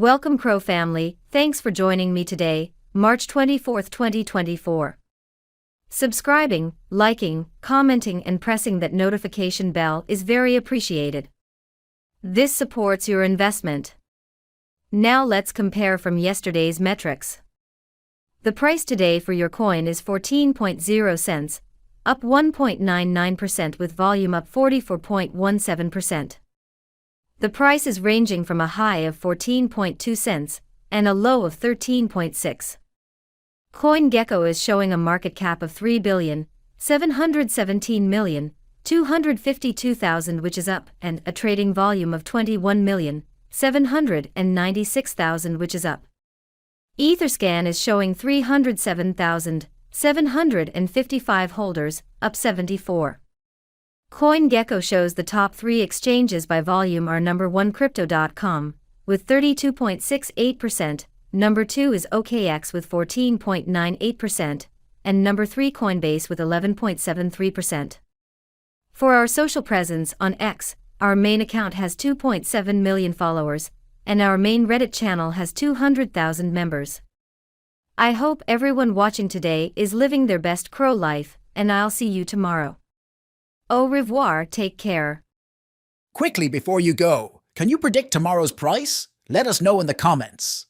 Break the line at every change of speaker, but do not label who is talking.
Welcome CRO family, thanks for joining me today, March 24, 2024. Subscribing, liking, commenting and pressing that notification bell is very appreciated. This supports your investment. Now let's compare from yesterday's metrics. The price today for your coin is 14.0 cents, up 1.99% with volume up 44.17%. The price is ranging from a high of 14.2 cents and a low of 13.6. CoinGecko is showing a market cap of 3,717,252,000 which is up, and a trading volume of 21,796,000 which is up. Etherscan is showing 307,755 holders, up 74. CoinGecko shows the top 3 exchanges by volume are number 1 Crypto.com, with 32.68%, number 2 is OKX with 14.98%, and number 3 Coinbase with 11.73%. For our social presence on X, our main account has 2.7 million followers, and our main Reddit channel has 200,000 members. I hope everyone watching today is living their best CRO life, and I'll see you tomorrow. Au revoir, take care.
Quickly before you go, can you predict tomorrow's price? Let us know in the comments.